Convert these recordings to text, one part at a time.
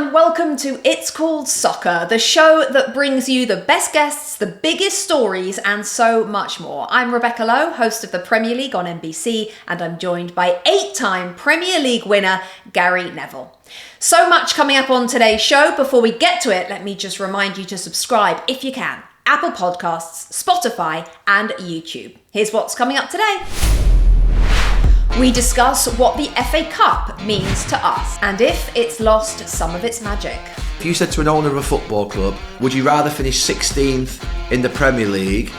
and welcome to It's Called Soccer, the show that brings you the best guests, the biggest stories, and so much more. I'm Rebecca Lowe, host of the Premier League on NBC, and I'm joined by 8-time Premier League winner Gary Neville. So much coming up on today's show. Before we get to it, let me just remind you to subscribe if you can. Apple Podcasts, Spotify, and YouTube. Here's what's coming up today. We discuss what the FA Cup means to us and if it's lost some of its magic. If you said to an owner of a football club, would you rather finish 16th in the Premier League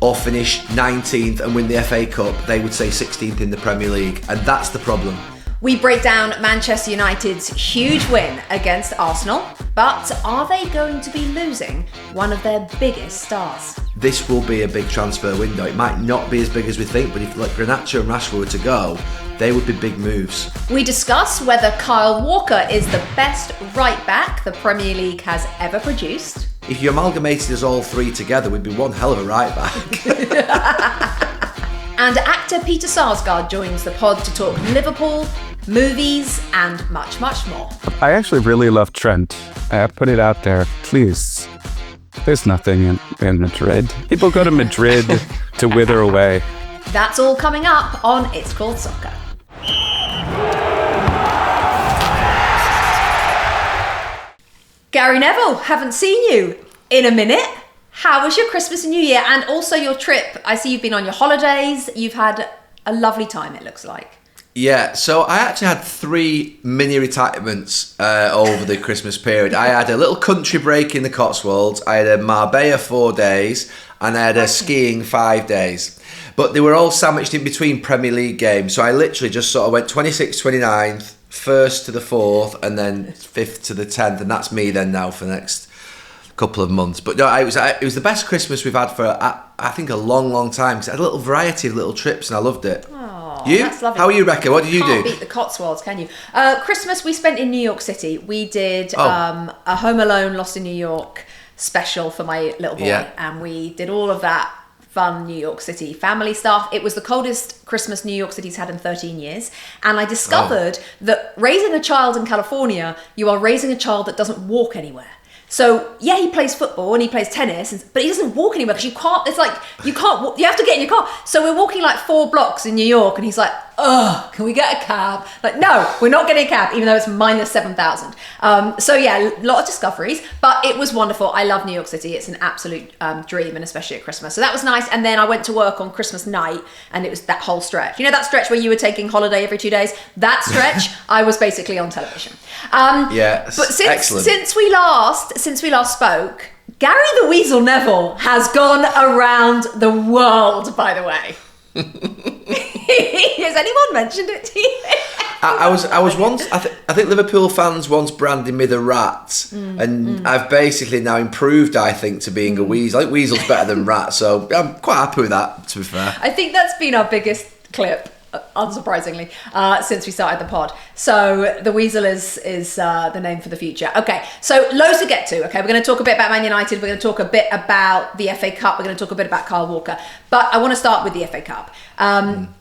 or finish 19th and win the FA Cup, they would say 16th in the Premier League, and that's the problem. We break down Manchester United's huge win against Arsenal, but are they going to be losing one of their biggest stars? This will be a big transfer window. It might not be as big as we think, but if like Garnacho and Rashford were to go, they would be big moves. We discuss whether Kyle Walker is the best right back the Premier League has ever produced. If you amalgamated us all three together, we'd be one hell of a right back. And actor Peter Sarsgaard joins the pod to talk Liverpool, movies, and much, much more. I actually really love Trent. I put it out there, please. There's nothing in Madrid. People go to Madrid to wither away. That's all coming up on It's Called Soccer. Gary Neville, haven't seen you in a minute. How was your Christmas and New Year, and also your trip? I see you've been on your holidays. You've had a lovely time, it looks like. Yeah, so I actually had 3 mini retirements over the Christmas period. I had a little country break in the Cotswolds, I had a Marbella 4 days, and I had a skiing 5 days. But they were all sandwiched in between Premier League games, so I literally just sort of went 26th, 29th, 1st to the 4th, and then 5th to the 10th, and that's me then now for the next couple of months. But no, it was the best Christmas we've had for I think a long time, because I had a little variety of little trips and I loved it. Oh, you? That's lovely. How are you, Rebecca? What did you do? Can't beat the Cotswolds, can you? Christmas we spent in New York City. We did a Home Alone Lost in New York special for my little boy, and we did all of that fun New York City family stuff. It was the coldest Christmas New York City's had in 13 years, and I discovered that raising a child in California, you are raising a child that doesn't walk anywhere. So, yeah, he plays football and he plays tennis, but he doesn't walk anywhere because you can't, it's like, you can't walk, you have to get in your car. So we're walking like 4 blocks in New York and he's like, oh, can we get a cab? Like, no, we're not getting a cab, even though it's minus 7,000. So yeah, a lot of discoveries, but it was wonderful. I love New York City. It's an absolute dream, and especially at Christmas. So that was nice. And then I went to work on Christmas night, and it was that whole stretch. You know that stretch where you were taking holiday every 2 days? That stretch, I was basically on television. Yes, but excellent. Since we last spoke, Gary the Weasel Neville has gone around the world, by the way. Has anyone mentioned it to you? I was once. I think Liverpool fans once branded me the Rat, and I've basically now improved, I think, to being a weasel. I think weasel's better than rat, so I'm quite happy with that, to be fair. I think that's been our biggest clip, unsurprisingly, since we started the pod. So the Weasel is the name for the future. Okay, so loads to get to. Okay, we're going to talk a bit about Man United. We're going to talk a bit about the FA Cup. We're going to talk a bit about Kyle Walker. But I want to start with the FA Cup.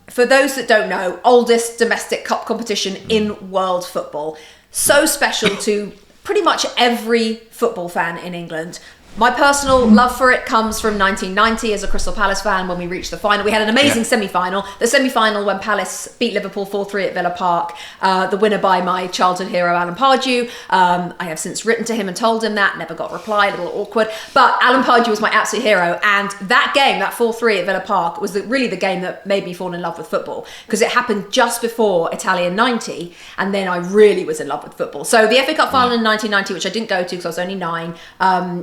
For those that don't know, oldest domestic cup competition in world football. So special to pretty much every football fan in England. My personal love for it comes from 1990 as a Crystal Palace fan when we reached the final. We had an amazing semi-final. The semi-final when Palace beat Liverpool 4-3 at Villa Park. The winner by my childhood hero, Alan Pardew. I have since written to him and told him that. Never got a reply, a little awkward. But Alan Pardew was my absolute hero. And that game, that 4-3 at Villa Park, was really the game that made me fall in love with football. Because it happened just before Italian 90. And then I really was in love with football. So the FA Cup final in 1990, which I didn't go to because I was only 9,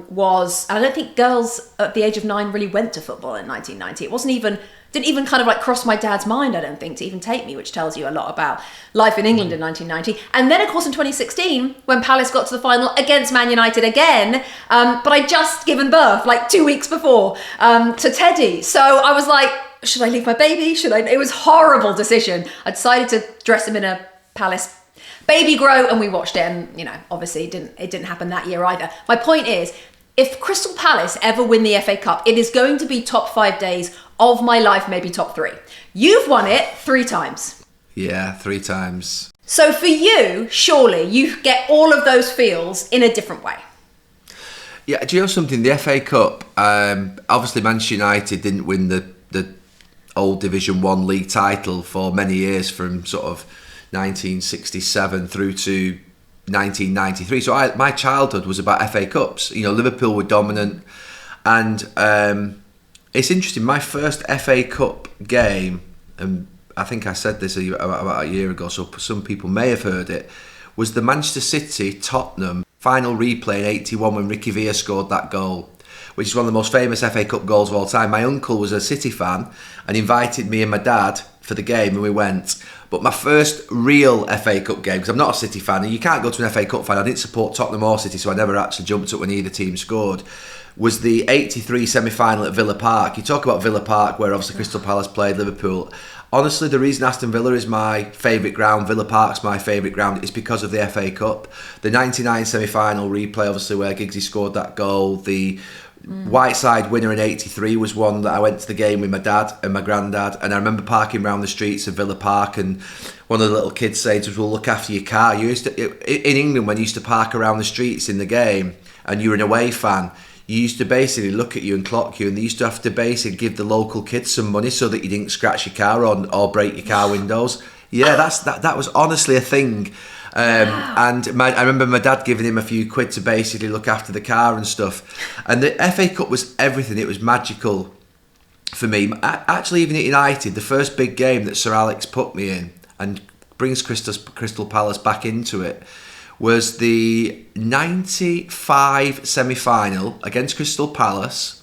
was... And I don't think girls at the age of 9 really went to football in 1990. It didn't even kind of like cross my dad's mind, I don't think, to even take me, which tells you a lot about life in England in 1990. And then, of course, in 2016, when Palace got to the final against Man United again, but I'd just given birth, like 2 weeks before, to Teddy. So I was like, should I leave my baby? It was a horrible decision. I decided to dress him in a Palace baby grow, and we watched it. And, obviously it didn't happen that year either. My point is, if Crystal Palace ever win the FA Cup, it is going to be top 5 days of my life, maybe top 3. You've won it 3 times. Yeah, 3 times. So for you, surely you get all of those feels in a different way. Yeah, do you know something? The FA Cup, obviously Manchester United didn't win the old Division 1 league title for many years, from sort of 1967 through to 1993. So my childhood was about FA Cups. You know, Liverpool were dominant. And it's interesting, my first FA Cup game, and I think I said this about a year ago, so some people may have heard it, was the Manchester City-Tottenham final replay in 81 when Ricky Villa scored that goal, which is one of the most famous FA Cup goals of all time. My uncle was a City fan and invited me and my dad for the game, and we went. But my first real FA Cup game, because I'm not a City fan, and you can't go to an FA Cup final, I didn't support Tottenham or City, so I never actually jumped up when either team scored, was the 83 semi-final at Villa Park. You talk about Villa Park, where obviously Crystal Palace played Liverpool. Honestly, the reason Aston Villa is my favourite ground, Villa Park's my favourite ground, is because of the FA Cup. The 99 semi-final replay, obviously, where Giggsy scored that goal. The Whiteside winner in 83 was one that I went to the game with my dad and my granddad, and I remember parking around the streets of Villa Park, and one of the little kids saying to us, "Well, look after your car." You used to, in England, when you used to park around the streets in the game and you were an away fan, you used to basically look at you and clock you, and they used to have to basically give the local kids some money so that you didn't scratch your car or break your car windows. Yeah, that was honestly a thing. Wow. And I remember my dad giving him a few quid to basically look after the car and stuff. And the FA Cup was everything. It was magical for me. Actually, even at United, the first big game that Sir Alex put me in and brings Crystal Palace back into it was the 95 semi-final against Crystal Palace.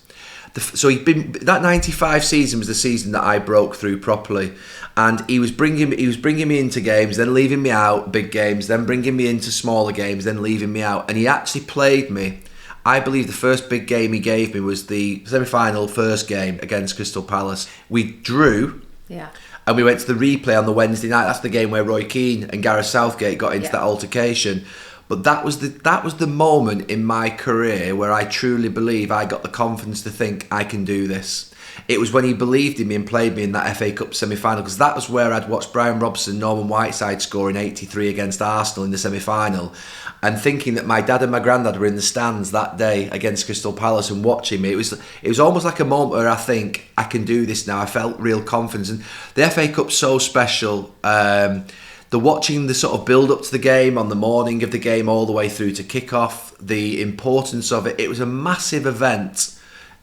So that 95 season was the season that I broke through properly, and he was bringing me into games, then leaving me out, big games, then bringing me into smaller games, then leaving me out, and he actually played me. I believe the first big game he gave me was the semi-final first game against Crystal Palace. We drew. Yeah. And we went to the replay on the Wednesday night. That's the game where Roy Keane and Gareth Southgate got into that altercation. But that was the moment in my career where I truly believe I got the confidence to think I can do this. It was when he believed in me and played me in that FA Cup semi-final, because that was where I'd watched Brian Robson, Norman Whiteside score in 83 against Arsenal in the semi-final, and thinking that my dad and my granddad were in the stands that day against Crystal Palace and watching me. It was almost like a moment where I think I can do this now. I felt real confidence, and the FA Cup's so special. The watching the sort of build up to the game on the morning of the game all the way through to kick-off, the importance of it. It was a massive event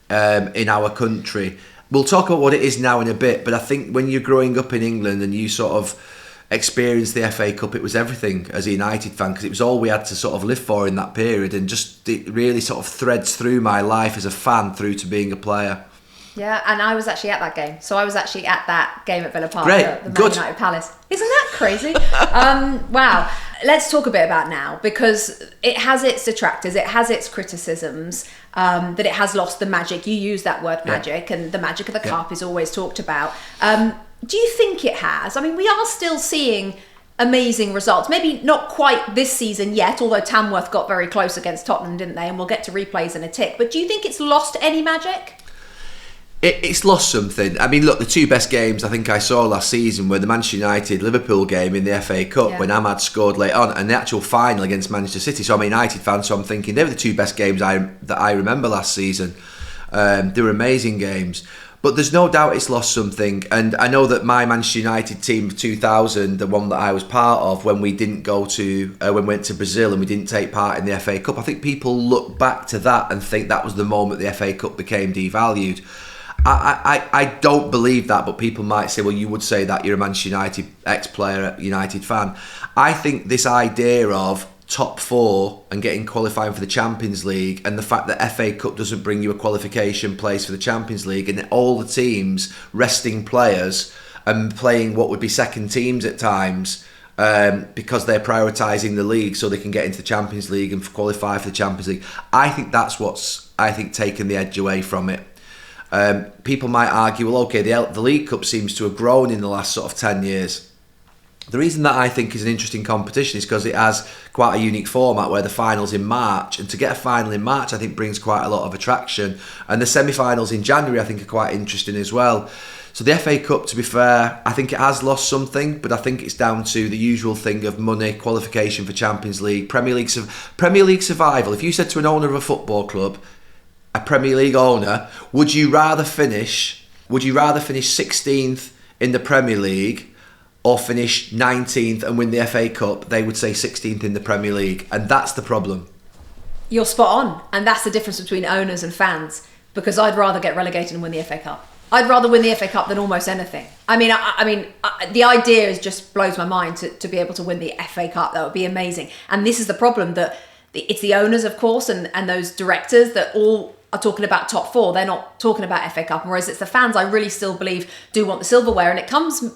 in our country. We'll talk about what it is now in a bit, but I think when you're growing up in England and you sort of experience the FA Cup, it was everything as a United fan, because it was all we had to sort of live for in that period, and just it really sort of threads through my life as a fan through to being a player. Yeah, and I was actually at that game. So I was actually at that game at Villa Park, Great, the Man good. United Palace. Isn't that crazy? Wow. Let's talk a bit about now, because it has its detractors, it has its criticisms, that it has lost the magic. You use that word magic, and the magic of the cup is always talked about. Do you think it has? I mean, we are still seeing amazing results. Maybe not quite this season yet, although Tamworth got very close against Tottenham, didn't they? And we'll get to replays in a tick. But do you think it's lost any magic? It's lost something. I mean, look, the two best games I think I saw last season were the Manchester United-Liverpool game in the FA Cup when Ahmad scored late on, and the actual final against Manchester City. So I'm a United fan, so I'm thinking they were the two best games that I remember last season. They were amazing games. But there's no doubt it's lost something. And I know that my Manchester United team of 2000, the one that I was part of, when we didn't go to, when we went to Brazil and we didn't take part in the FA Cup, I think people look back to that and think that was the moment the FA Cup became devalued. I don't believe that, but people might say, well, you would say that, you're a Manchester United ex-player, United fan. I think this idea of top four and getting qualifying for the Champions League, and the fact that FA Cup doesn't bring you a qualification place for the Champions League, and all the teams resting players and playing what would be second teams at times, because they're prioritising the league so they can get into the Champions League and qualify for the Champions League. I think that's what's taken the edge away from it. People might argue, well, okay, the League Cup seems to have grown in the last sort of 10 years. The reason that I think is an interesting competition is because it has quite a unique format where the final's in March, and to get a final in March I think brings quite a lot of attraction, and the semi-finals in January I think are quite interesting as well. So the FA Cup, to be fair, I think it has lost something, but I think it's down to the usual thing of money, qualification for Champions League, Premier League survival. If you said to an owner of a football club, a Premier League owner, would you rather finish 16th in the Premier League or finish 19th and win the FA Cup? They would say 16th in the Premier League, and that's the problem. You're spot on, and that's the difference between owners and fans, because I'd rather get relegated and win the FA Cup. I'd rather win the FA Cup than almost anything. I mean, the idea just blows my mind to be able to win the FA Cup. That would be amazing. And this is the problem, that it's the owners, of course, and those directors that all are talking about top four. They're not talking about FA Cup. Whereas it's the fans, I really still believe, do want the silverware. And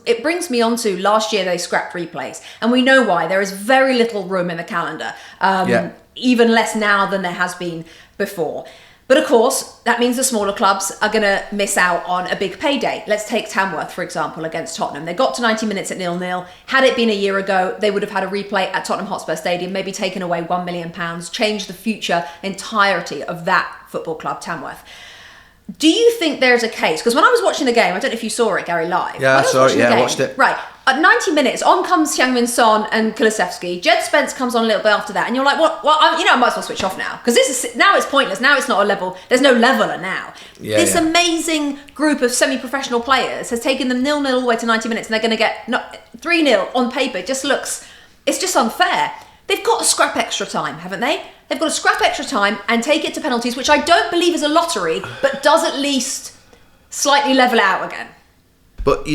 it brings me on to last year they scrapped replays. And we know why. There is very little room in the calendar. Even less now than there has been before. But of course, that means the smaller clubs are going to miss out on a big payday. Let's take Tamworth, for example, against Tottenham. They got to 90 minutes at 0-0. Had it been a year ago, they would have had a replay at Tottenham Hotspur Stadium, maybe taken away £1 million, changed the future entirety of that football club, Tamworth. Do you think there's a case? Because when I was watching the game, I don't know if you saw it, Gary, live. Yeah, I saw it. Yeah, I watched it. Right. At 90 minutes, on comes Heung-min Son and Kulusevski. Jed Spence comes on a little bit after that. And you're like, what? Well, I might as well switch off now. Because now it's pointless. Now it's not a level. There's no leveler now. This amazing group of semi-professional players has taken them 0-0 all the way to 90 minutes. And they're going to get 3-0 on paper. It's just unfair. They've got to scrap extra time, haven't they? They've got to scrap extra time and take it to penalties, which I don't believe is a lottery, but does at least slightly level out again. But,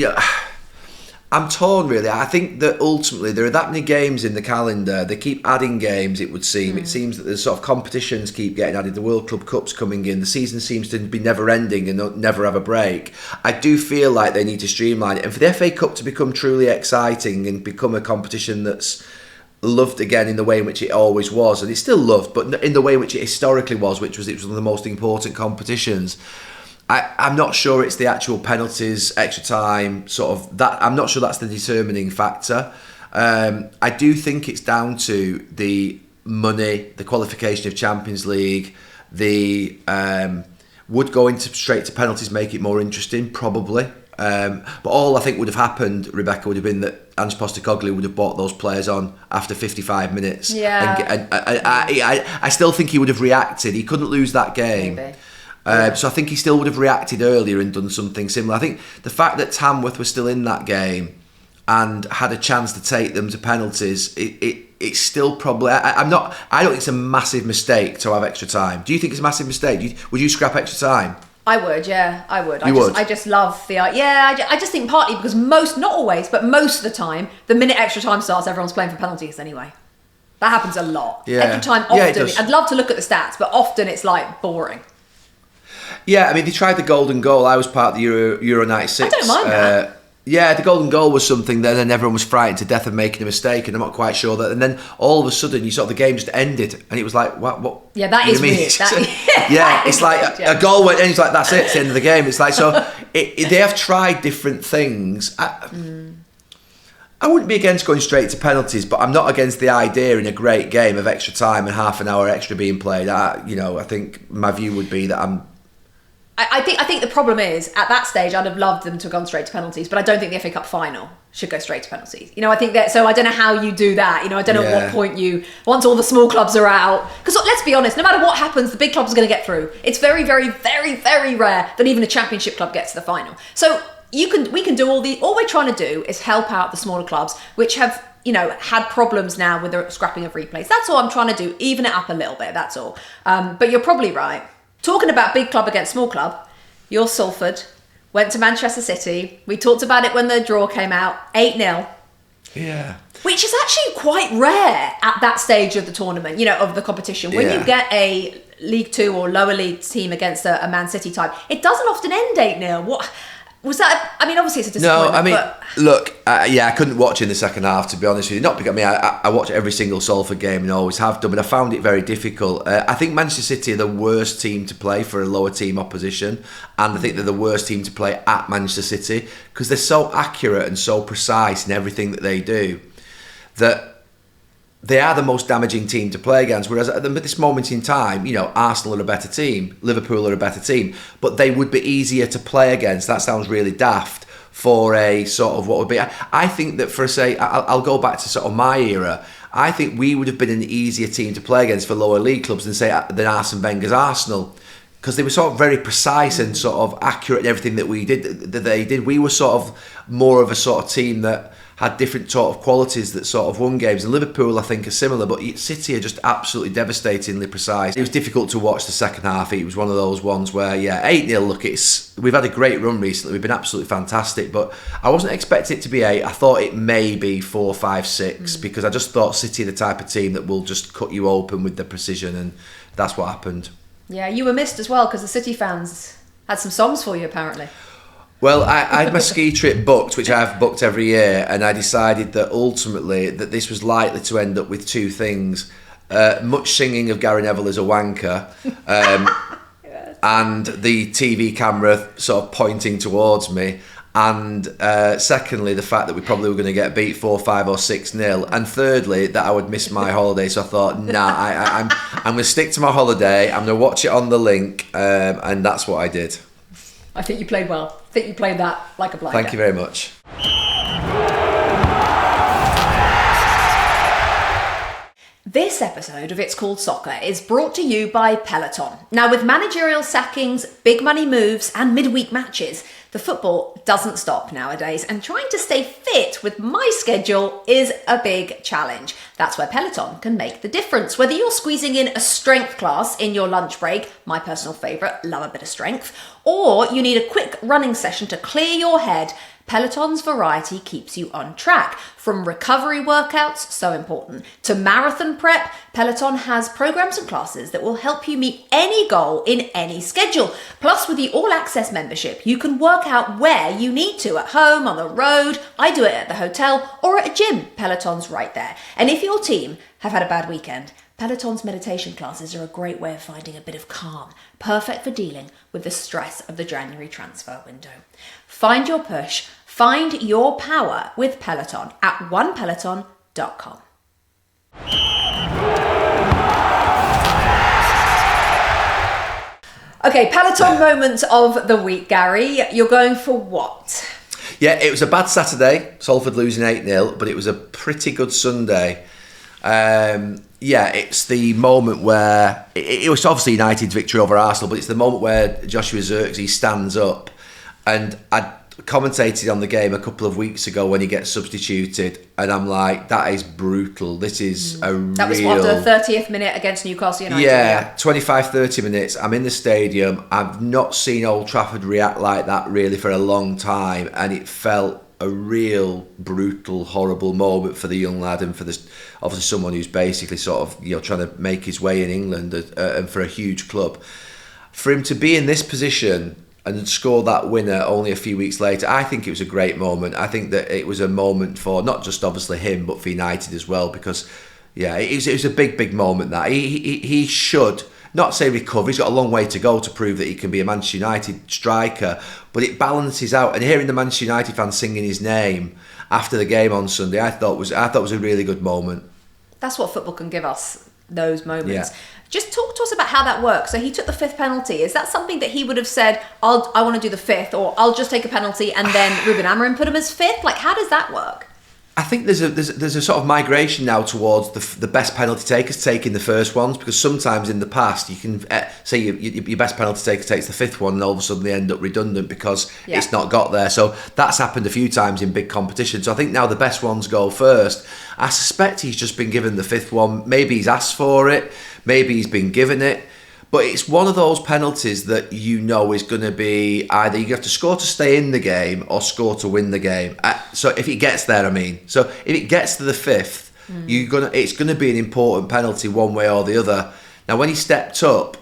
I'm torn, really. I think that ultimately there are that many games in the calendar. They keep adding games, it would seem. It seems that the sort of competitions keep getting added. The World Club Cup's coming in. The season seems to be never-ending and never have a break. I do feel like they need to streamline it. And for the FA Cup to become truly exciting and become a competition that's loved again in the way in which it always was, and it's still loved, but in the way in which it historically was, which was it was one of the most important competitions. I'm not sure it's the actual penalties, extra time, sort of that. I'm not sure that's the determining factor. I do think it's down to the money, the qualification of Champions League, would going straight to penalties make it more interesting? Probably. But all I think would have happened, Rebecca, would have been that Ange Postecoglou would have bought those players on after 55 minutes. Yeah. And I still think he would have reacted. He couldn't lose that game. Maybe. So I think he still would have reacted earlier and done something similar. I think the fact that Tamworth was still in that game and had a chance to take them to penalties, it's still probably. I don't think it's a massive mistake to have extra time. Do you think it's a massive mistake? Would you scrap extra time? I would, yeah, I would. Would? I just love the... I just think partly because not always, but most of the time, the minute extra time starts, everyone's playing for penalties anyway. That happens a lot. Yeah. Extra time often... Yeah, it does. I'd love to look at the stats, but often it's like boring. Yeah, I mean, they tried the golden goal. I was part of the Euro 96. I don't mind that. Yeah, the golden goal was something that then everyone was frightened to death of making a mistake, and I'm not quite sure that. And then all of a sudden, you saw the game just ended, and it was like, what? Yeah, that is weird. It's like a goal went in, it's like, that's it, it's the end of the game. It's like, so they have tried different things. I wouldn't be against going straight to penalties, but I'm not against the idea in a great game of extra time and half an hour extra being played. I think my view would be that I think the problem is, at that stage, I'd have loved them to have gone straight to penalties, but I don't think the FA Cup final should go straight to penalties. I think that, so I don't know how you do that. I don't know at what point once all the small clubs are out, because let's be honest, no matter what happens, the big clubs are going to get through. It's very, very, very, very rare that even a championship club gets to the final. So we can do all we're trying to do is help out the smaller clubs, which have, had problems now with the scrapping of replays. That's all I'm trying to do, even it up a little bit, that's all. But you're probably right. Talking about big club against small club, your Salford went to Manchester City. We talked about it when the draw came out, 8-0. Yeah. Which is actually quite rare at that stage of the tournament, of the competition. When you get a League Two or lower league team against a Man City type, it doesn't often end 8-0. What was that? I mean, obviously it's a disappointment. Look, I couldn't watch in the second half, to be honest with you. Not because I watch every single Salford game and always have done, but I found it very difficult. I think Manchester City are the worst team to play for a lower team opposition, and I think they're the worst team to play at Manchester City because they're so accurate and so precise in everything that they do that they are the most damaging team to play against. Whereas at this moment in time, Arsenal are a better team, Liverpool are a better team, but they would be easier to play against. That sounds really daft for a sort of what would be. I think that for I'll go back to sort of my era. I think we would have been an easier team to play against for lower league clubs than Arsene Wenger's Arsenal, because they were sort of very precise and sort of accurate in everything that they did. We were sort of more of a sort of team that had different sort of qualities that sort of won games. And Liverpool, I think, are similar, but City are just absolutely devastatingly precise. It was difficult to watch the second half. It was one of those ones where, 8-0, look, we've had a great run recently. We've been absolutely fantastic, but I wasn't expecting it to be 8. I thought it may be 4, 5, 6, because I just thought City are the type of team that will just cut you open with their precision, and that's what happened. Yeah, you were missed as well, because the City fans had some songs for you, apparently. Well, I had my ski trip booked, which I've booked every year, and I decided that ultimately that this was likely to end up with two things. Much singing of Gary Neville as a wanker, yes. And the TV camera sort of pointing towards me, and secondly, the fact that we probably were going to get beat 4, 5 or 6-0, and thirdly, that I would miss my holiday. So I thought, I'm going to stick to my holiday, I'm going to watch it on the link, and that's what I did. I think you played well. I think you played that like a blinder. Thank you very much. This episode of It's Called Soccer is brought to you by Peloton. Now, with managerial sackings, big money moves and midweek matches, the football doesn't stop nowadays, and trying to stay fit with my schedule is a big challenge. That's where Peloton can make the difference. Whether you're squeezing in a strength class in your lunch break, my personal favourite, love a bit of strength, or you need a quick running session to clear your head, Peloton's variety keeps you on track. From recovery workouts, so important, to marathon prep, Peloton has programs and classes that will help you meet any goal in any schedule. Plus, with the all-access membership, you can work out where you need to, at home, on the road. I do it at the hotel or at a gym. Peloton's right there. And if your team have had a bad weekend, Peloton's meditation classes are a great way of finding a bit of calm, perfect for dealing with the stress of the January transfer window. Find your push, find your power with Peloton at onepeloton.com. Okay, Peloton moment of the week, Gary. You're going for what? Yeah, it was a bad Saturday, Salford losing 8-0, but it was a pretty good Sunday. It's the moment where it was obviously United's victory over Arsenal, but it's the moment where Joshua Zirkzee stands up, and I commentated on the game a couple of weeks ago when he gets substituted, and I'm like, that is brutal. This is That was what, the 30th minute against Newcastle United? Yeah, 25-30 minutes. I'm in the stadium. I've not seen Old Trafford react like that really for a long time, and it felt a real brutal, horrible moment for the young lad, and for this, obviously someone who's basically sort of trying to make his way in England, and for a huge club. For him to be in this position and score that winner only a few weeks later, I think it was a great moment. I think that it was a moment for not just obviously him, but for United as well, because it was a big moment that he should not say recover. He's got a long way to go to prove that he can be a Manchester United striker, but it balances out. And hearing the Manchester United fans singing his name after the game on Sunday, I thought was a really good moment. That's what football can give us, those moments. Yeah. Just talk to us about how that works. So he took the 5th penalty. Is that something that he would have said, I want to do the 5th, or I'll just take a penalty and then Ruben Amorim put him as 5th? Like, how does that work? I think there's a sort of migration now towards the best penalty takers taking the first ones, because sometimes in the past you can say your best penalty taker takes the 5th one and all of a sudden they end up redundant because it's not got there. So that's happened a few times in big competitions. So I think now the best ones go first. I suspect he's just been given the 5th one. Maybe he's asked for it. Maybe he's been given it. But it's one of those penalties that is going to be either you have to score to stay in the game or score to win the game. So if it gets there, So if it gets to the 5th, it's going to be an important penalty one way or the other. Now, when he stepped up,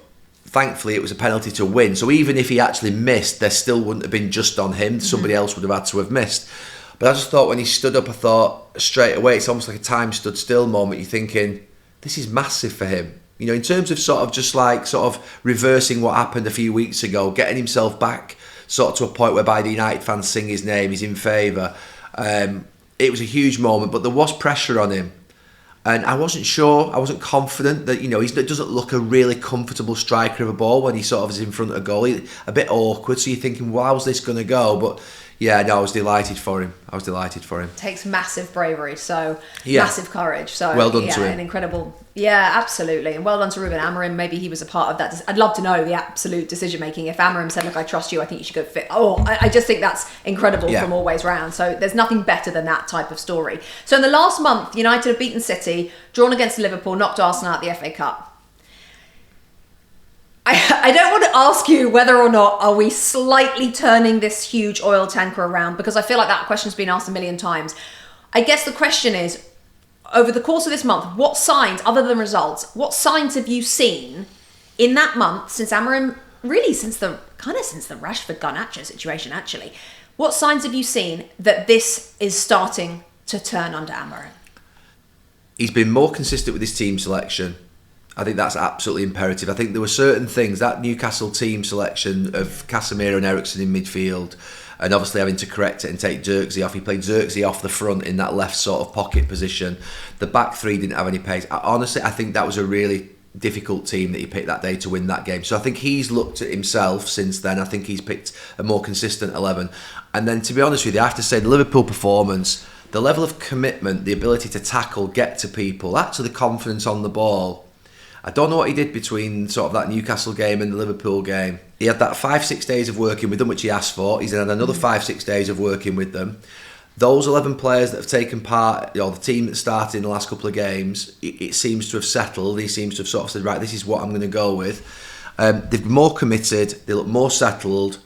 thankfully it was a penalty to win. So even if he actually missed, there still wouldn't have been just on him. Somebody else would have had to have missed. But I just thought when he stood up, I thought straight away, it's almost like a time stood still moment. You're thinking, this is massive for him. In terms of sort of reversing what happened a few weeks ago, getting himself back sort of to a point whereby the United fans sing his name, he's in favour. It was a huge moment, but there was pressure on him. And I wasn't sure, I wasn't confident that, he doesn't look a really comfortable striker of a ball when he sort of is in front of a goal. A bit awkward, so you're thinking, well, how's this going to go? But yeah, no, I was delighted for him. Takes massive bravery, so yeah. massive courage. So well done to him. An incredible, absolutely, and well done to Ruben Amorim. Maybe he was a part of that. I'd love to know the absolute decision making. If Amorim said, "Look, I trust you. I think you should go fit." I just think that's incredible from all ways round. So there's nothing better than that type of story. So in the last month, United have beaten City, drawn against Liverpool, knocked Arsenal out of the FA Cup. I don't want to ask you whether or not are we slightly turning this huge oil tanker around, because I feel like that question's been asked a million times. I guess the question is, over the course of this month, what signs, other than results, what signs have you seen in that month since Amorim, really since the Rashford Garnacho situation actually, what signs have you seen that this is starting to turn under Amorim? He's been more consistent with his team selection. I think that's absolutely imperative. I think there were certain things, that Newcastle team selection of Casemiro and Eriksen in midfield, and obviously having to correct it and take Zirkzee off. He played Zirkzee off the front in that left sort of pocket position. The back three didn't have any pace. I think that was a really difficult team that he picked that day to win that game. So I think he's looked at himself since then. I think he's picked a more consistent 11. And then, to be honest with you, I have to say the Liverpool performance, the level of commitment, the ability to tackle, get to people, actually the confidence on the ball. I don't know what he did between sort of that Newcastle game and the Liverpool game. He had that 5-6 days of working with them, which he asked for. He's had another 5-6 days of working with them. Those 11 players that have taken part, the team that started in the last couple of games, it seems to have settled. He seems to have sort of said, right, this is what I'm going to go with. They've been more committed. They look more settled.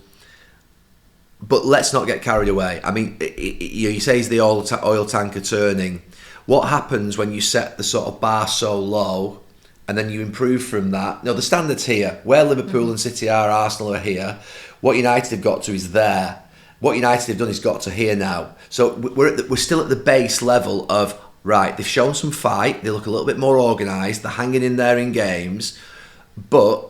But let's not get carried away. I mean, you say he's the oil tanker turning. What happens when you set the sort of bar so low and then you improve from that? The standard's here. Where Liverpool and City are, Arsenal are here. What United have got to is there. What United have done is got to here now. So we're still at the base level of, right, they've shown some fight. They look a little bit more organised. They're hanging in there in games. But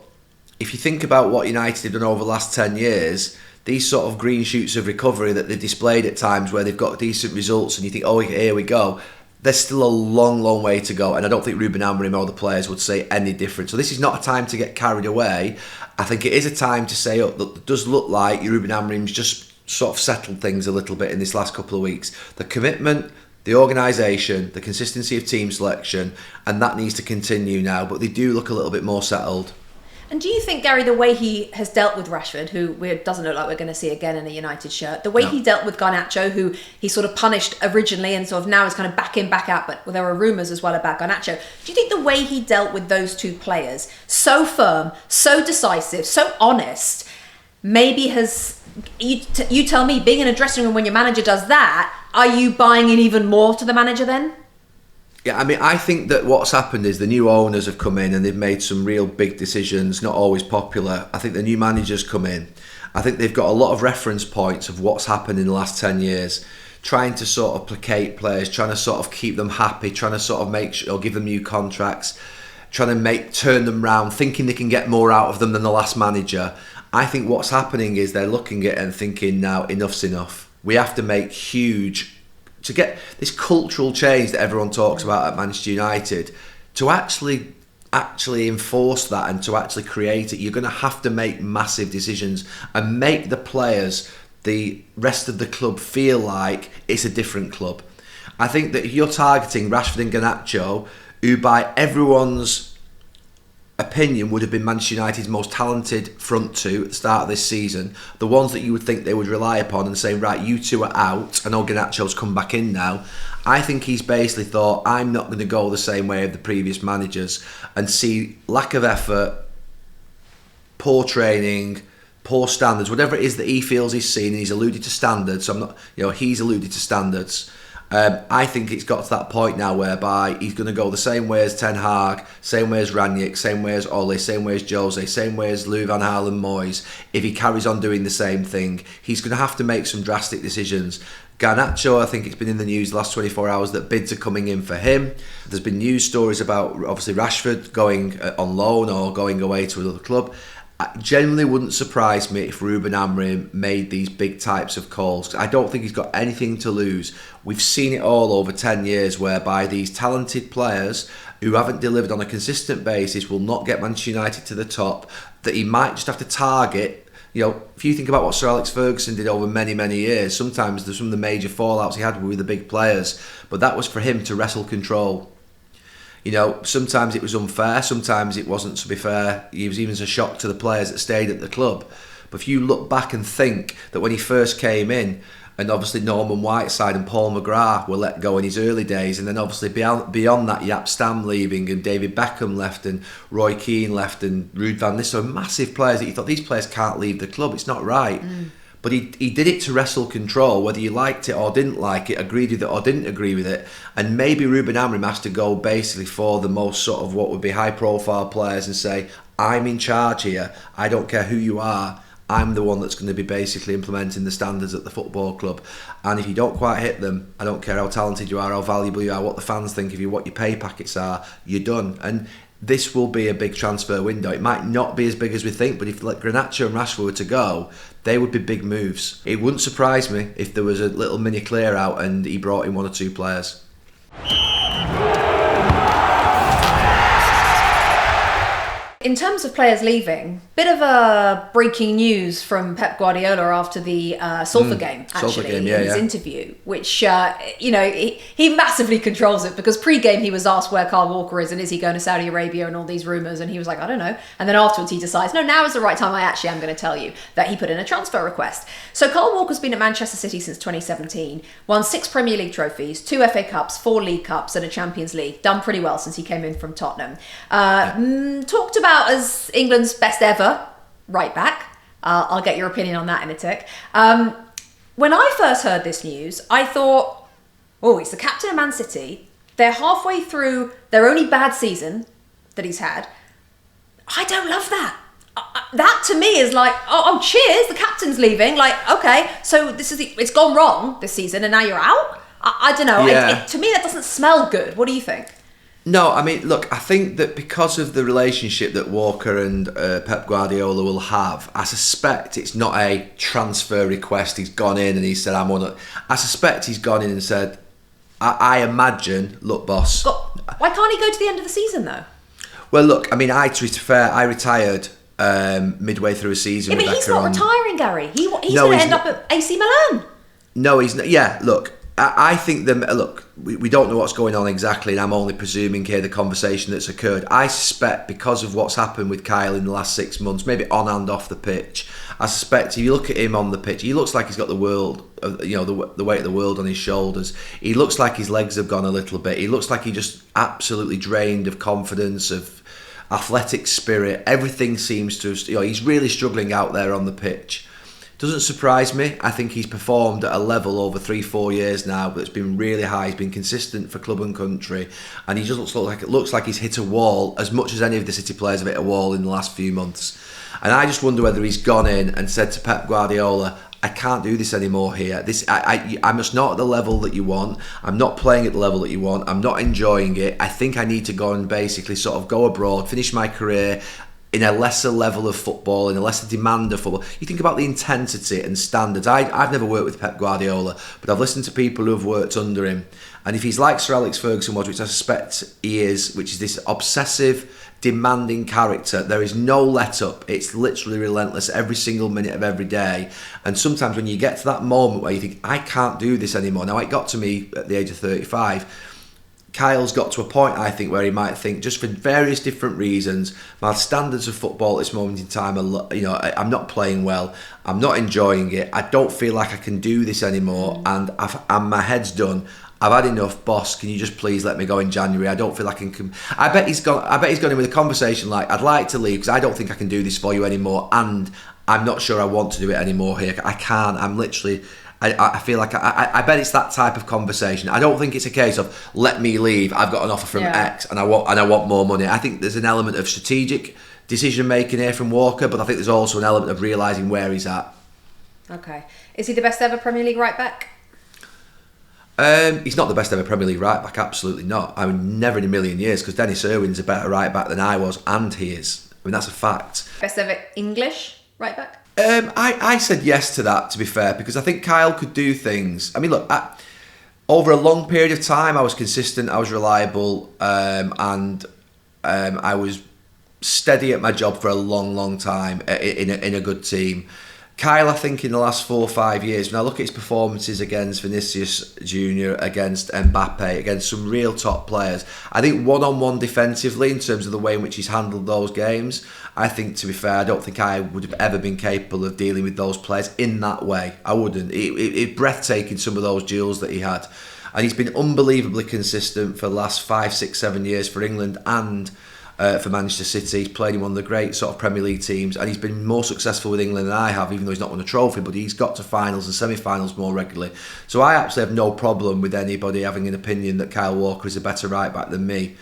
if you think about what United have done over the last 10 years, these sort of green shoots of recovery that they've displayed at times where they've got decent results and you think, oh, here we go. There's still a long, long way to go, and I don't think Ruben Amorim or the players would say any different. So this is not a time to get carried away. I think it is a time to say, it does look like Ruben Amorim's just sort of settled things a little bit in this last couple of weeks. The commitment, the organisation, the consistency of team selection, and that needs to continue now, but they do look a little bit more settled. And do you think, Gary, the way he has dealt with Rashford, who doesn't look like we're going to see again in a United shirt, the way he dealt with Garnacho, who he sort of punished originally and sort of now is kind of back in, back out, but there were rumours as well about Garnacho. Do you think the way he dealt with those two players, so firm, so decisive, so honest, maybe has... You tell me, being in a dressing room when your manager does that, are you buying in even more to the manager then? Yeah, I mean, I think that what's happened is the new owners have come in and they've made some real big decisions, not always popular. I think the new managers come in. I think they've got a lot of reference points of what's happened in the last 10 years, trying to sort of placate players, trying to sort of keep them happy, trying to sort of make sure, or give them new contracts, trying to turn them round, thinking they can get more out of them than the last manager. I think what's happening is they're looking at it and thinking, now enough's enough. We have to make huge... To get this cultural change that everyone talks about at Manchester United, to actually enforce that and to actually create it, you're going to have to make massive decisions and make the players, the rest of the club, feel like it's a different club. I think that if you're targeting Rashford and Garnacho, who by everyone's opinion would have been Manchester United's most talented front two at the start of this season, the ones that you would think they would rely upon and say, right, you two are out, I know Garnacho's come back in now. I think he's basically thought, I'm not going to go the same way of the previous managers and see lack of effort, poor training, poor standards, whatever it is that he feels he's seen, and he's alluded to standards, so I'm not, he's alluded to standards. I think it's got to that point now whereby he's going to go the same way as Ten Hag, same way as Rangnick, same way as Ole, same way as Jose, same way as Lou Van Gaal and Moyes. If he carries on doing the same thing, he's going to have to make some drastic decisions. Garnacho, I think it's been in the news the last 24 hours that bids are coming in for him. There's been news stories about, obviously, Rashford going on loan or going away to another club. It genuinely wouldn't surprise me if Ruben Amorim made these big types of calls. I don't think he's got anything to lose. We've seen it all over 10 years whereby these talented players who haven't delivered on a consistent basis will not get Manchester United to the top, that he might just have to target. You know, if you think about what Sir Alex Ferguson did over many, many years, sometimes there's some of the major fallouts he had with the big players, but that was for him to wrestle control. You know, sometimes it was unfair, sometimes it wasn't, to be fair. It was even a shock to the players that stayed at the club. But if you look back and think that when he first came in, and obviously Norman Whiteside and Paul McGrath were let go in his early days, and then obviously beyond that, Jaap Stam leaving, and David Beckham left, and Roy Keane left, and Ruud van Nistelrooy, massive players that you thought, these players can't leave the club, it's not right. But he did it to wrestle control, whether you liked it or didn't like it, agreed with it or didn't agree with it. And maybe Ruben Amorim has to go basically for the most sort of what would be high profile players and say, I'm in charge here, I don't care who you are, I'm the one that's going to be basically implementing the standards at the football club. And if you don't quite hit them, I don't care how talented you are, how valuable you are, what the fans think of you, what your pay packets are, you're done. And this will be a big transfer window. It might not be as big as we think, but if like Garnacho and Rashford were to go, they would be big moves. It wouldn't surprise me if there was a little mini clear out and he brought in one or two players. In terms of players leaving, bit of a breaking news from Pep Guardiola after the Salford game, actually, in his interview, which, you know, he massively controls it, because pre-game he was asked where Kyle Walker is and is he going to Saudi Arabia and all these rumours, and he was like, I don't know. And then afterwards he decides, no, now is the right time, I actually am going to tell you that he put in a transfer request. So Kyle Walker's been at Manchester City since 2017, won 6 Premier League trophies, 2 FA Cups, 4 League Cups and a Champions League, done pretty well since he came in from Tottenham. Talked about as England's best ever right back. I'll get your opinion on that in a tick. When I first heard this news, I thought, oh, he's the captain of Man City. They're halfway through their only bad season that he's had. I don't love that. That to me is like, oh, cheers, the captain's leaving. Like, okay, so it's gone wrong this season and now you're out? I don't know. Yeah. To me, that doesn't smell good. What do you think? No, I mean, look, I think that because of the relationship that Walker and Pep Guardiola will have, I suspect it's not a transfer request. He's gone in and he said, I suspect he's gone in and said, I imagine, look, boss. Why can't he go to the end of the season, though? Well, look, I mean, to be fair, I retired midway through a season. Yeah, but he's not retiring, Gary. He's going to end up at AC Milan. No, he's not. Yeah, look, I think we don't know what's going on exactly, and I'm only presuming here the conversation that's occurred. I suspect because of what's happened with Kyle in the last 6 months, maybe on and off the pitch, I suspect if you look at him on the pitch, he looks like he's got the world, you know, the weight of the world on his shoulders. He looks like his legs have gone a little bit. He looks like he just absolutely drained of confidence, of athletic spirit. Everything seems to, you know, he's really struggling out there on the pitch. Doesn't surprise me. I think he's performed at a level over 3-4 years now that's been really high. He's been consistent for club and country, and he just looks like he's hit a wall as much as any of the City players have hit a wall in the last few months. And I just wonder whether he's gone in and said to Pep Guardiola, I can't do this anymore here. I'm just not at the level that you want. I'm not playing at the level that you want. I'm not enjoying it. I think I need to go and basically sort of go abroad, finish my career in a lesser level of football, in a lesser demand of football. You think about the intensity and standards. I've never worked with Pep Guardiola, but I've listened to people who have worked under him. And if he's like Sir Alex Ferguson was, which I suspect he is, which is this obsessive, demanding character, there is no let up. It's literally relentless every single minute of every day. And sometimes when you get to that moment where you think, I can't do this anymore. Now, it got to me at the age of 35. Kyle's got to a point, I think, where he might think, just for various different reasons, my standards of football at this moment in time are, you know, I'm not playing well, I'm not enjoying it, I don't feel like I can do this anymore, and my head's done. I've had enough, boss. Can you just please let me go in January? I don't feel like I can. I bet he's gone in with a conversation like, I'd like to leave because I don't think I can do this for you anymore, and I'm not sure I want to do it anymore here. I can't. I'm literally. I feel like I bet it's that type of conversation. I don't think it's a case of let me leave. I've got an offer from X and I want more money. I think there's an element of strategic decision making here from Walker, but I think there's also an element of realising where he's at. Okay, is he the best ever Premier League right back? He's not the best ever Premier League right back. Absolutely not. I mean, never in a million years, because Dennis Irwin's a better right back than I was, and he is. I mean, that's a fact. Best ever English right back? I said yes to that, to be fair, because I think Kyle could do things. I mean, look, over a long period of time, I was consistent, I was reliable, and I was steady at my job for a long, long time in a good team. Kyle, I think in the last 4 or 5 years, when I look at his performances against Vinicius Jr., against Mbappe, against some real top players, I think one-on-one defensively, in terms of the way in which he's handled those games, I think, to be fair, I don't think I would have ever been capable of dealing with those players in that way. I wouldn't. It breathtaking, some of those duels that he had. And he's been unbelievably consistent for the last 5, 6, 7 years for England and for Manchester City. He's played in one of the great sort of Premier League teams, and he's been more successful with England than I have, even though he's not won a trophy, but he's got to finals and semi-finals more regularly. So I absolutely have no problem with anybody having an opinion that Kyle Walker is a better right-back than me.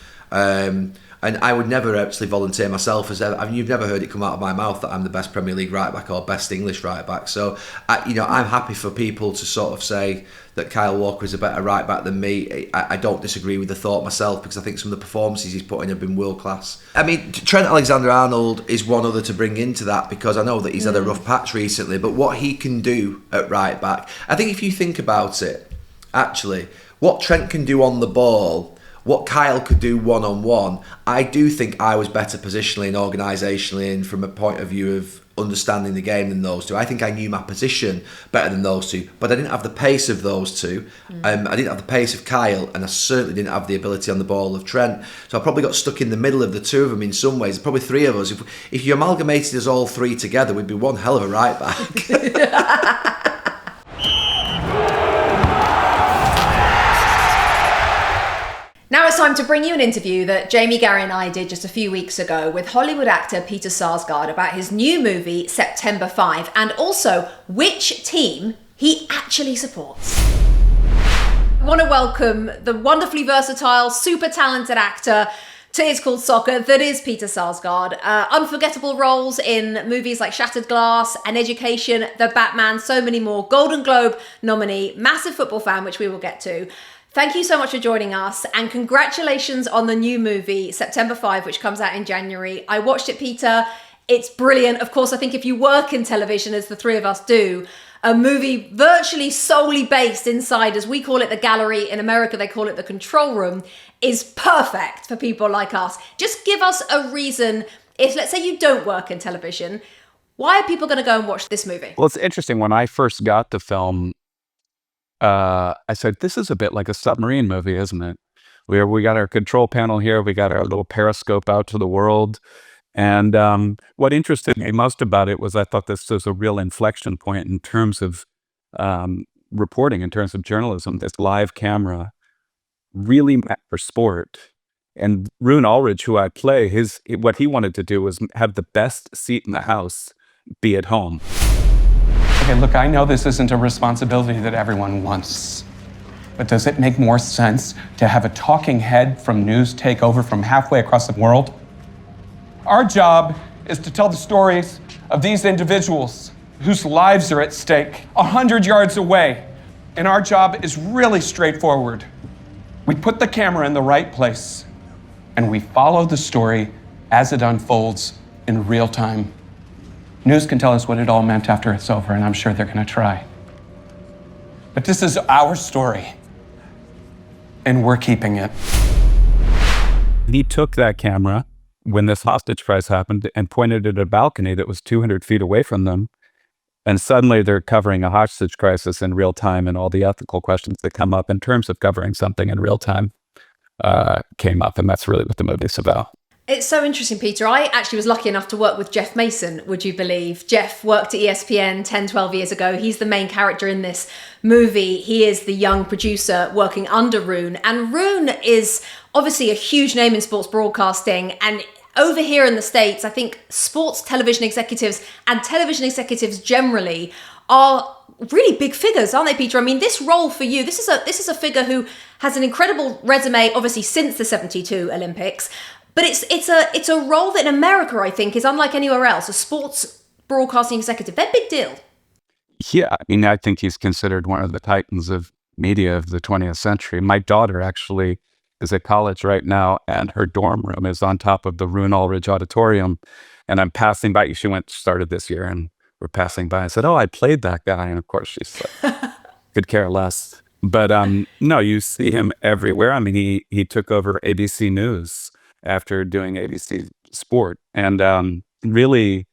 And I would never actually volunteer myself as I mean, you've never heard it come out of my mouth that I'm the best Premier League right back or best English right back. So I'm happy for people to sort of say that Kyle Walker is a better right back than me. I don't disagree with the thought myself, because I think some of the performances he's put in have been world class. I mean, Trent Alexander-Arnold is one other to bring into that, because I know that he's had a rough patch recently, but what he can do at right back, I think if you think about it, actually, what Trent can do on the ball, what Kyle could do one-on-one, I do think I was better positionally and organisationally and from a point of view of understanding the game than those two. I think I knew my position better than those two, but I didn't have the pace of those two. I didn't have the pace of Kyle, and I certainly didn't have the ability on the ball of Trent. So I probably got stuck in the middle of the two of them in some ways. Probably three of us. If you amalgamated us all three together, we'd be one hell of a right back. Now it's time to bring you an interview that Jamie, Gary and I did just a few weeks ago with Hollywood actor Peter Sarsgaard about his new movie, September 5, and also which team he actually supports. I want to welcome the wonderfully versatile, super talented actor to It's Called Soccer that is Peter Sarsgaard. Unforgettable roles in movies like Shattered Glass, An Education, The Batman, so many more. Golden Globe nominee, massive football fan, which we will get to. Thank you so much for joining us, and congratulations on the new movie, September 5, which comes out in January. I watched it, Peter. It's brilliant. Of course, I think if you work in television, as the three of us do, a movie virtually solely based inside, as we call it, the gallery. In America, they call it the control room, is perfect for people like us. Just give us a reason, if let's say you don't work in television, why are people going to go and watch this movie? Well, it's interesting. When I first got the film, I said, this is a bit like a submarine movie, isn't it? We got our control panel here. We got our little periscope out to the world. And what interested me most about it was I thought this was a real inflection point in terms of reporting, in terms of journalism. This live camera really meant for sport. And Rune Ulrich, who I play, what he wanted to do was have the best seat in the house be at home. Okay, look, I know this isn't a responsibility that everyone wants, but does it make more sense to have a talking head from news take over from halfway across the world? Our job is to tell the stories of these individuals whose lives are at stake 100 yards away, and our job is really straightforward. We put the camera in the right place, and we follow the story as it unfolds in real time. News can tell us what it all meant after it's over, and I'm sure they're going to try. But this is our story, and we're keeping it. He took that camera when this hostage crisis happened and pointed it at a balcony that was 200 feet away from them. And suddenly they're covering a hostage crisis in real time, and all the ethical questions that come up in terms of covering something in real time came up. And that's really what the movie's about. It's so interesting, Peter. I actually was lucky enough to work with Jeff Mason, would you believe? Jeff worked at ESPN 10, 12 years ago. He's the main character in this movie. He is the young producer working under Rune. And Rune is obviously a huge name in sports broadcasting. And over here in the States, I think sports television executives and television executives generally are really big figures, aren't they, Peter? I mean, this role for you, this is a figure who has an incredible resume, obviously, since the 72 Olympics. But it's a role that in America, I think, is unlike anywhere else. A sports broadcasting executive, they're a big deal. Yeah, I mean, I think he's considered one of the titans of media of the 20th century. My daughter actually is at college right now, and her dorm room is on top of the Roone Ulrich Auditorium. And I'm passing by. She started this year, and we're passing by. I said, "Oh, I played that guy." And of course, she's like, could care less. But no, you see him everywhere. I mean, he took over ABC News after doing ABC Sport, and really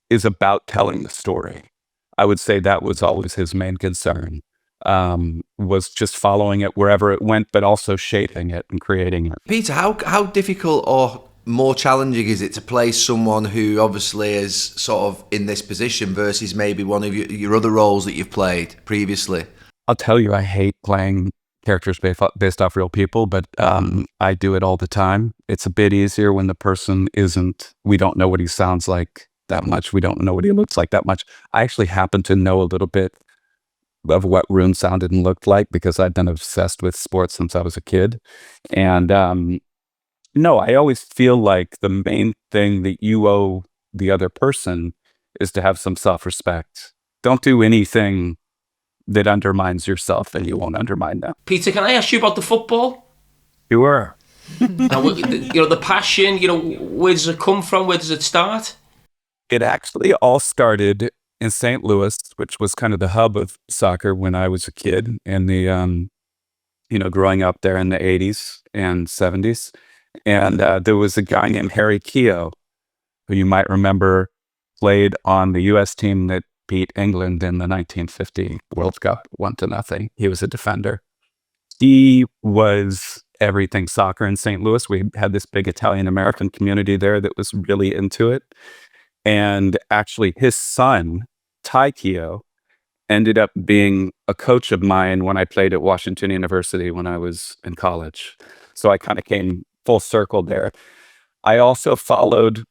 is about telling the story. I would say that was always his main concern, was just following it wherever it went, but also shaping it and creating it. Peter, how difficult or more challenging is it to play someone who obviously is sort of in this position versus maybe one of your other roles that you've played previously? I'll tell you, I hate playing characters based off real people, but I do it all the time. It's a bit easier when the person we don't know what he sounds like that much. We don't know what he looks like that much. I actually happen to know a little bit of what Roone sounded and looked like because I've been obsessed with sports since I was a kid. And no, I always feel like the main thing that you owe the other person is to have some self-respect. Don't do anything that undermines yourself, and you won't undermine them. Peter, can I ask you about the football? Sure. Now, the passion, where does it come from? Where does it start? It actually all started in St. Louis, which was kind of the hub of soccer when I was a kid, in the, growing up there in the 80s and 70s. And there was a guy named Harry Keogh, who you might remember played on the U.S. team that beat England in the 1950 World Cup 1-0. He was a defender. He was everything soccer in St. Louis. We had this big Italian-American community there that was really into it. And actually his son, Ty Keogh, ended up being a coach of mine when I played at Washington University when I was in college. So I kind of came full circle there. I also followed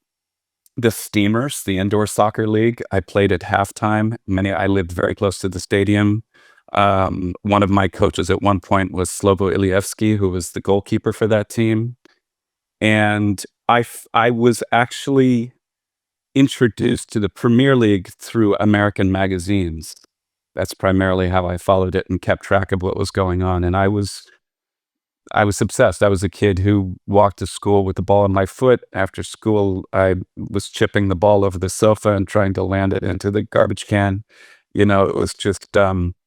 the Steamers, the indoor soccer league. I played at halftime. I lived very close to the stadium. One of my coaches at one point was Slobo Ilievsky, who was the goalkeeper for that team. And I was actually introduced to the Premier League through American magazines. That's primarily how I followed it and kept track of what was going on. And I was obsessed. I was a kid who walked to school with the ball in my foot. After school, I was chipping the ball over the sofa and trying to land it into the garbage can. It was just,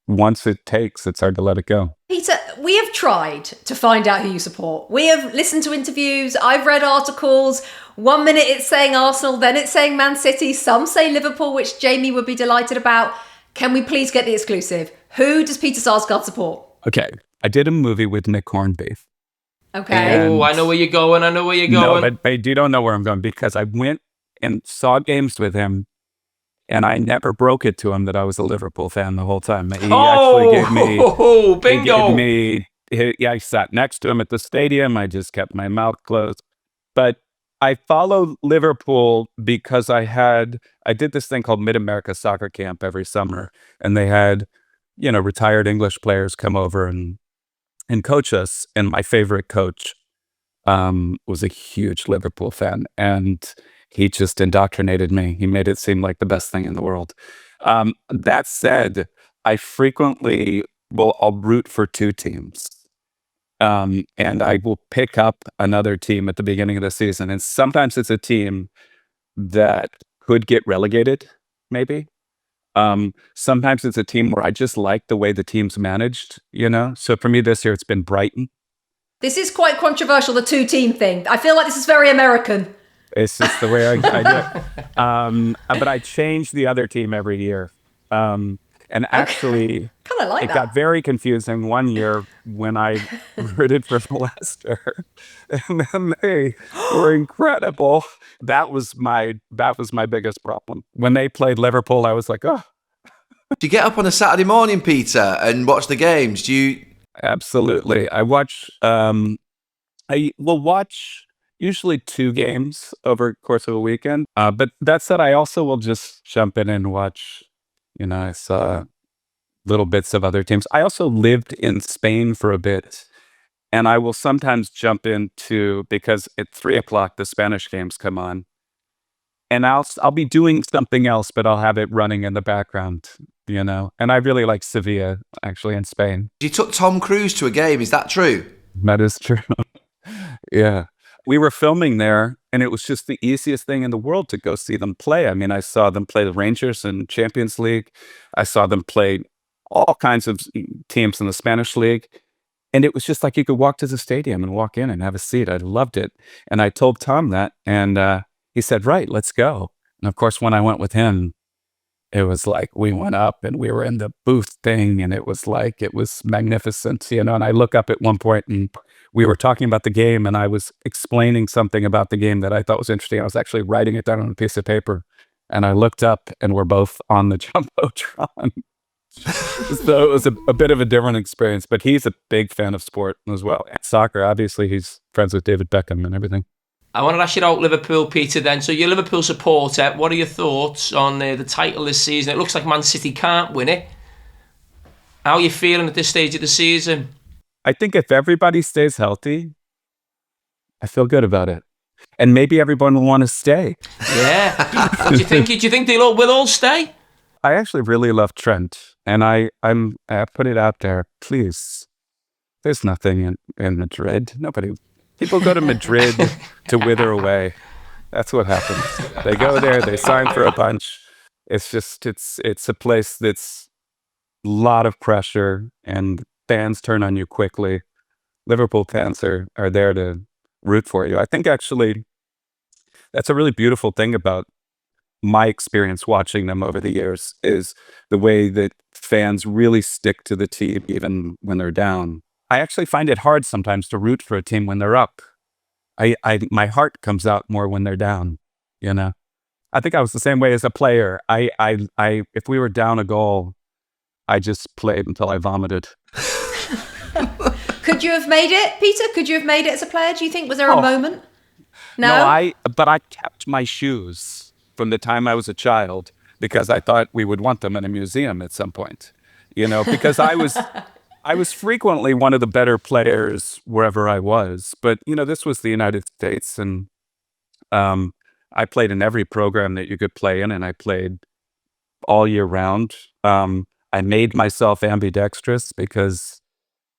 once it takes, it's hard to let it go. Peter, we have tried to find out who you support. We have listened to interviews. I've read articles. 1 minute it's saying Arsenal, then it's saying Man City. Some say Liverpool, which Jamie would be delighted about. Can we please get the exclusive? Who does Peter Sarsgaard support? Okay. I did a movie with Nick Hornby. Okay. Oh, I know where you're going. No, but you don't know where I'm going because I went and saw games with him, and I never broke it to him that I was a Liverpool fan the whole time. He actually gave me... bingo! I sat next to him at the stadium. I just kept my mouth closed. But I follow Liverpool because I did this thing called Mid-America Soccer Camp every summer, and they had, retired English players come over and coach us. And my favorite coach was a huge Liverpool fan, and he just indoctrinated me. He made it seem like the best thing in the world. That said, I frequently I'll root for two teams. And I will pick up another team at the beginning of the season. And sometimes it's a team that could get relegated, maybe. Sometimes it's a team where I just like the way the team's managed, So for me this year, it's been Brighton. This is quite controversial, the two-team thing. I feel like this is very American. It's just the way I do it. But I change the other team every year. And actually, kind of like it that. got very confusing one year when I rooted for Leicester, and then they were incredible. That was my biggest problem. When they played Liverpool, I was like, oh. Do you get up on a Saturday morning, Peter, and watch the games? Do you? Absolutely. I watch. I will watch usually 2 games over the course of a weekend. But that said, I also will just jump in and watch. I saw little bits of other teams. I also lived in Spain for a bit, and I will sometimes jump into, because at 3:00 the Spanish games come on, and I'll be doing something else, but I'll have it running in the background, And I really like Sevilla, actually, in Spain. You took Tom Cruise to a game. Is that true? That is true. Yeah. We were filming there, and it was just the easiest thing in the world to go see them play. I mean, I saw them play the Rangers in Champions League. I saw them play all kinds of teams in the Spanish League. And it was just like you could walk to the stadium and walk in and have a seat. I loved it. And I told Tom that, and he said, right, let's go. And of course, when I went with him, it was like we went up and we were in the booth thing, and it was like, it was magnificent, you know. And I look up at one point and we were talking about the game, and I was explaining something about the game that I thought was interesting. I was actually writing it down on a piece of paper, and I looked up and we're both on the Jumbotron. So it was a bit of a different experience, but he's a big fan of sport as well. And soccer, obviously, he's friends with David Beckham and everything. I want to ask you about Liverpool, Peter, then. So you're a Liverpool supporter. What are your thoughts on the title this season? It looks like Man City can't win it. How are you feeling at this stage of the season? I think if everybody stays healthy, I feel good about it. And maybe everyone will want to stay. Yeah. Do you think will all stay? I actually really love Trent. And I put it out there, please. There's nothing in Madrid. People go to Madrid to wither away. That's what happens. They go there, they sign for a bunch. It's just, it's a place that's a lot of pressure, and fans turn on you quickly. Liverpool fans are there to root for you. I think actually that's a really beautiful thing about my experience watching them over the years, is the way that fans really stick to the team even when they're down. I actually find it hard sometimes to root for a team when they're up. My heart comes out more when they're down, you know. I think I was the same way as a player. If we were down a goal, I just played until I vomited. Could you have made it, Peter? Could you have made it as a player, do you think? Was there a moment? No? But I kept my shoes from the time I was a child because I thought we would want them in a museum at some point, you know, because I was frequently one of the better players wherever I was. But, you know, this was the United States, and I played in every program that you could play in, and I played all year round. I made myself ambidextrous because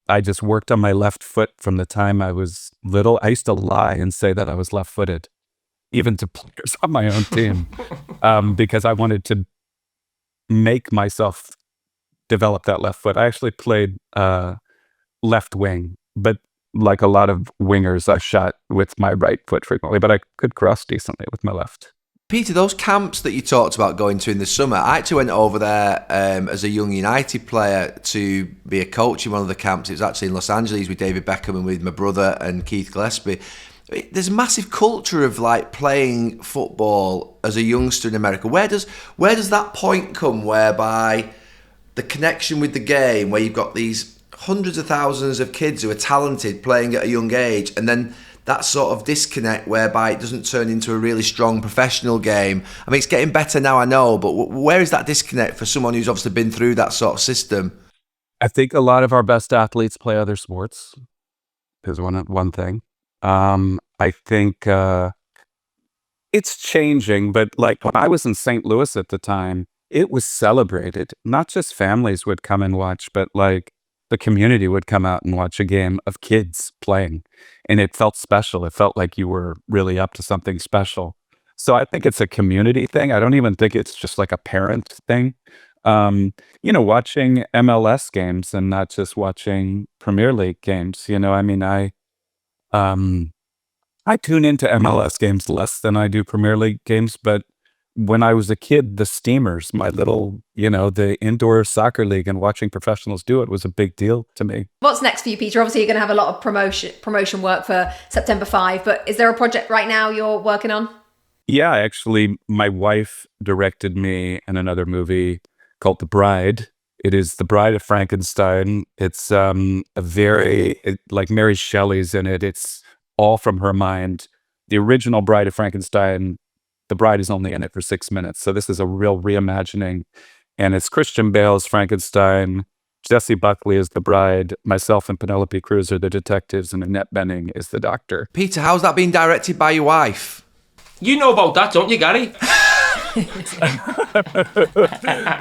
I just worked on my left foot from the time I was little. I used to lie and say that I was left-footed, even to players on my own team, because I wanted to make myself develop that left foot. I actually played left wing, but like a lot of wingers, I shot with my right foot frequently, but I could cross decently with my left. Peter, those camps that you talked about going to in the summer, I actually went over there as a young United player to be a coach in one of the camps. It was actually in Los Angeles with David Beckham and with my brother and Keith Gillespie. There's a massive culture of like playing football as a youngster in America. Where does that point come whereby the connection with the game, where you've got these hundreds of thousands of kids who are talented playing at a young age, and then that sort of disconnect whereby it doesn't turn into a really strong professional game? I mean, it's getting better now, I know, but where is that disconnect for someone who's obviously been through that sort of system? I think a lot of our best athletes play other sports, is one thing. I think it's changing, but like when I was in St. Louis at the time, it was celebrated. Not just families would come and watch, but like the community would come out and watch a game of kids playing. And it felt special. It felt like you were really up to something special. So I think it's a community thing. I don't even think it's just like a parent thing. You know, watching MLS games and not just watching Premier League games. You know, I mean, I tune into MLS games less than I do Premier League games, but when I was a kid, the Steamers, my little, you know, the indoor soccer league, and watching professionals do it was a big deal to me. What's next for you, Peter? Obviously, you're going to have a lot of promotion work for September 5, but is there a project right now you're working on? Yeah, actually, my wife directed me in another movie called The Bride. It is The Bride of Frankenstein. It's like Mary Shelley's in it. It's all from her mind. The original Bride of Frankenstein, the bride is only in it for 6 minutes. So this is a real reimagining. And it's Christian Bale as Frankenstein, Jessie Buckley is the bride, myself and Penelope Cruz are the detectives, and Annette Bening is the doctor. Peter, how's that being directed by your wife? You know about that, don't you, Gary?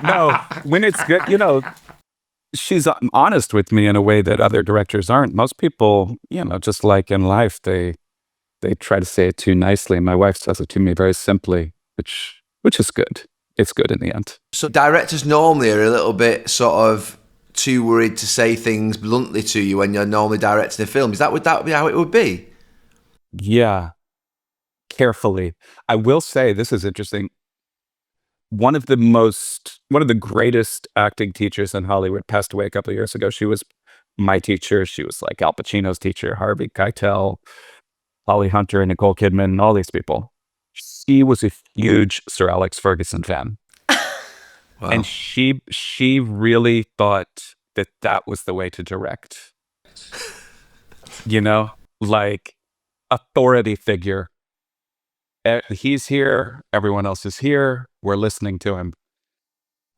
No, when it's good, you know, she's honest with me in a way that other directors aren't. Most people, just like in life, they try to say it too nicely. My wife says it to me very simply, which is good. It's good in the end. So directors normally are a little bit sort of too worried to say things bluntly to you when you're normally directing a film. Would that be how it would be? Yeah, carefully. I will say, this is interesting. One of the greatest acting teachers in Hollywood passed away a couple of years ago. She was my teacher. She was like Al Pacino's teacher, Harvey Keitel, Holly Hunter, and Nicole Kidman, all these people. She was a huge Sir Alex Ferguson fan. Wow. And she really thought that was the way to direct. Like authority figure. He's here. Everyone else is here. We're listening to him.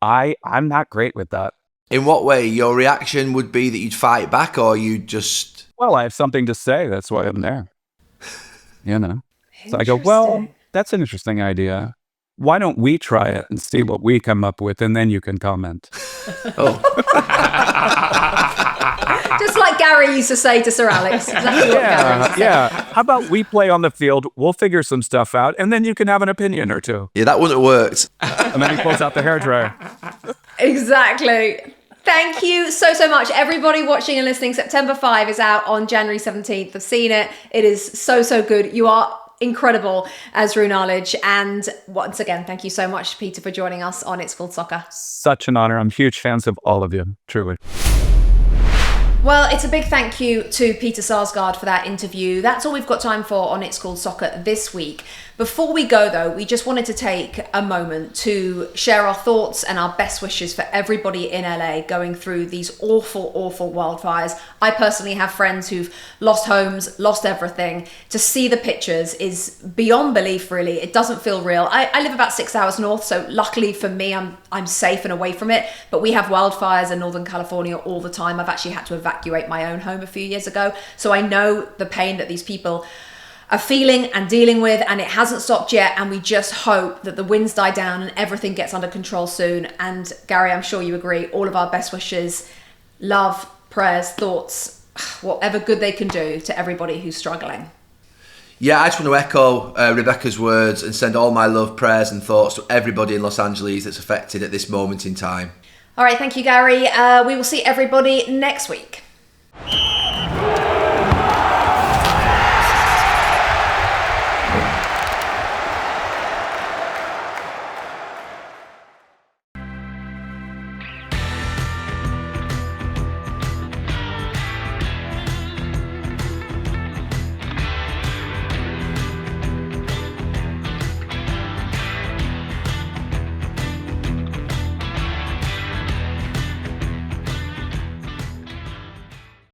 I'm not great with that. In what way? Your reaction would be that you'd fight back, or you just... Well, I have something to say. That's why I'm there. So I go, well, that's an interesting idea. Why don't we try it and see what we come up with, and then you can comment. Oh. Just like Gary used to say to Sir Alex. Exactly what Gary used to say. Yeah. How about we play on the field, we'll figure some stuff out, and then you can have an opinion or two. Yeah, that wouldn't have worked. And then he pulls out the hairdryer. Exactly. Thank you so much. Everybody watching and listening, September 5 is out on January 17th. I've seen it. It is so good. You are incredible as Rue Knowledge. And once again, thank you so much, Peter, for joining us on It's Called Soccer. Such an honor. I'm huge fans of all of you, truly. Well, it's a big thank you to Peter Sarsgaard for that interview. That's all we've got time for on It's Called Soccer this week. Before we go, though, we just wanted to take a moment to share our thoughts and our best wishes for everybody in LA going through these awful wildfires. I personally have friends who've lost homes, lost everything. To see the pictures is beyond belief, really. It doesn't feel real. I live about 6 hours north, so luckily for me, I'm safe and away from it. But we have wildfires in Northern California all the time. I've actually had to evacuate my own home a few years ago. So I know the pain that these people are feeling and dealing with, and it hasn't stopped yet, and we just hope that the winds die down and everything gets under control soon. And Gary, I'm sure you agree, all of our best wishes, love, prayers, thoughts, whatever good they can do to everybody who's struggling. Yeah, I just want to echo Rebecca's words and send all my love, prayers and thoughts to everybody in Los Angeles that's affected at this moment in time. All right, thank you, Gary. We will see everybody next week.